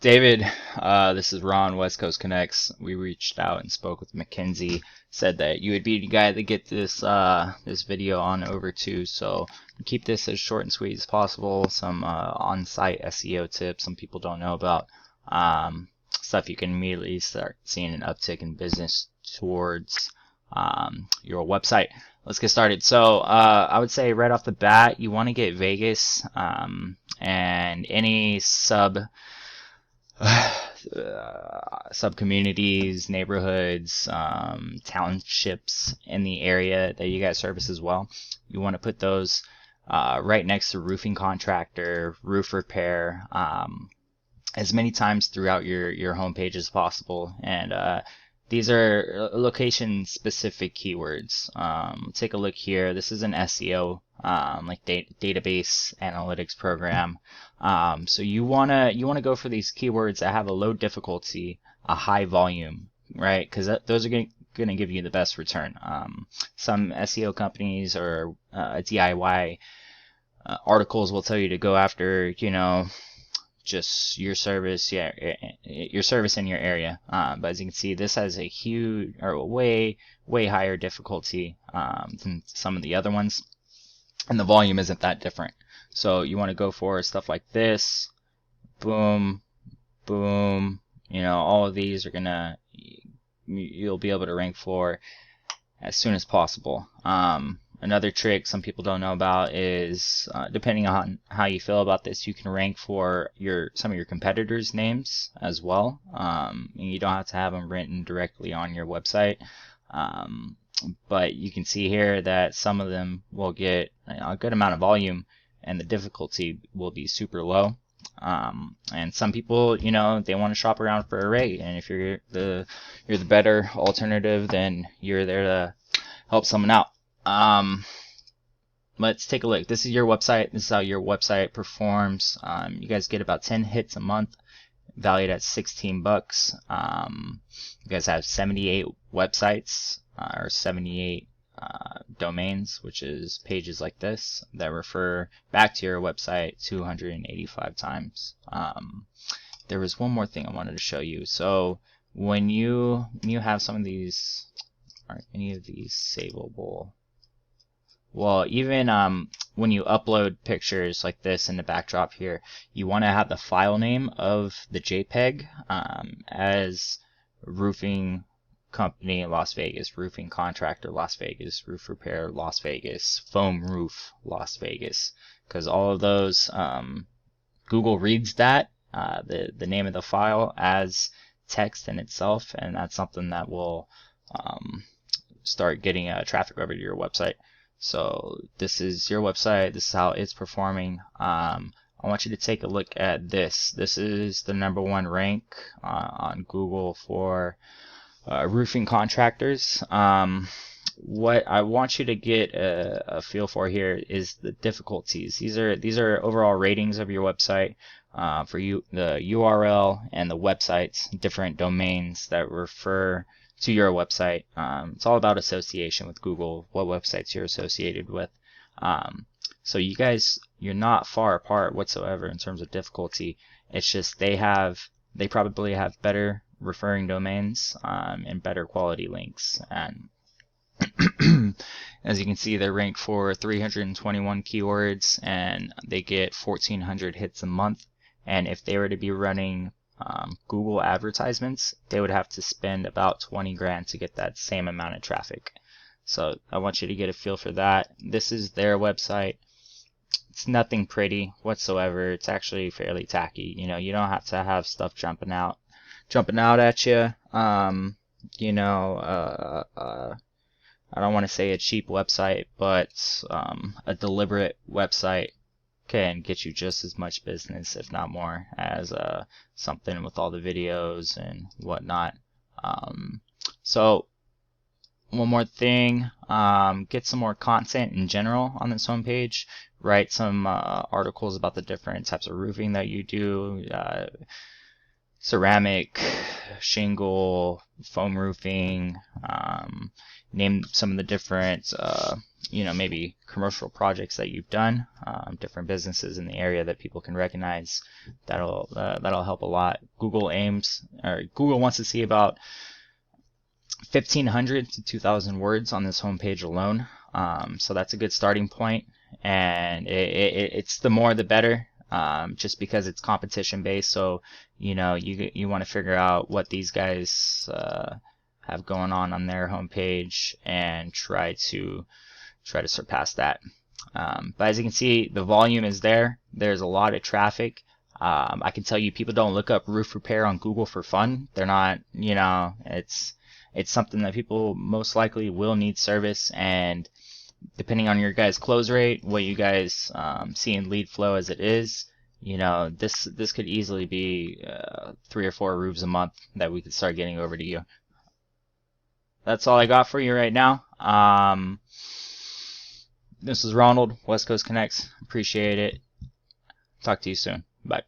David, this is Ron, West Coast Connects. We reached out and spoke with Mackenzie, said that you would be the guy to get this video on over to, so keep this as short and sweet as possible. Some on-site SEO tips some people don't know about, stuff you can immediately start seeing an uptick in business towards your website. Let's get started. So I would say right off the bat, you want to get Vegas and any sub communities, neighborhoods, townships in the area that you guys service as well. You want to put those right next to roofing contractor, roof repair, as many times throughout your homepage as possible. And these are location specific keywords. Take a look here. This is an SEO like database analytics program. So you wanna go for these keywords that have a low difficulty, a high volume, right? Because those are gonna give you the best return. Some SEO companies or DIY articles will tell you to go after, just your service, your service in your area. But as you can see, this has a huge or way higher difficulty than some of the other ones, and the volume isn't that different. So you want to go for stuff like this, boom, boom. All of these are you'll be able to rank for as soon as possible. Another trick some people don't know about is, depending on how you feel about this, you can rank for some of your competitors' names as well. And you don't have to have them written directly on your website. But you can see here that some of them will get a good amount of volume, and the difficulty will be super low. And some people, they want to shop around for a rate, and if you're the better alternative, then you're there to help someone out. Let's take a look. This is your website. This is how your website performs. You guys get about 10 hits a month, valued at $16. You guys have 78 websites, or 78 domains, which is pages like this that refer back to your website 285 times. There was one more thing I wanted to show you. So when you have some of these, are any of these savable? Well, even when you upload pictures like this in the backdrop here, you want to have the file name of the JPEG as roofing company Las Vegas, roofing contractor Las Vegas, roof repair Las Vegas, foam roof Las Vegas, because all of those, Google reads that, the name of the file as text in itself, and that's something that will start getting traffic over to your website. So this is your website. This is how it's performing. I want you to take a look at this. This is the #1 rank on Google for roofing contractors. What I want you to get a feel for here is the difficulties. These are overall ratings of your website for the URL and the websites, different domains that refer to your website. It's all about association with Google, what websites you're associated with. So you're not far apart whatsoever in terms of difficulty. It's just they probably have better referring domains and better quality links. And as you can see, they're ranked for 321 keywords, and they get 1,400 hits a month. And if they were to be running Google advertisements, they would have to spend about 20 grand to get that same amount of traffic. So I want you to get a feel for that. This is their website. It's nothing pretty whatsoever. It's actually fairly tacky. You don't have to have stuff jumping out at you. I don't want to say a cheap website, but a deliberate website can get you just as much business, if not more, as something with all the videos and whatnot. So one more thing, get some more content in general on this homepage. Write some articles about the different types of roofing that you do. ceramic, shingle, foam roofing, name some of the different, maybe commercial projects that you've done, different businesses in the area that people can recognize. That'll help a lot. Google wants to see about 1,500 to 2,000 words on this homepage alone. So that's a good starting point, and it's the more the better. Just because it's competition based, so you want to figure out what these guys have going on their homepage and try to surpass that. But as you can see, the volume is there. There's a lot of traffic. I can tell you, people don't look up roof repair on Google for fun. They're not, it's something that people most likely will need service, and depending on your guys' close rate, what you guys see in lead flow as it is, this could easily be 3 or 4 roofs a month that we could start getting over to you. That's all I got for you right now. This is Ronald, West Coast Connects. Appreciate it. Talk to you soon. Bye.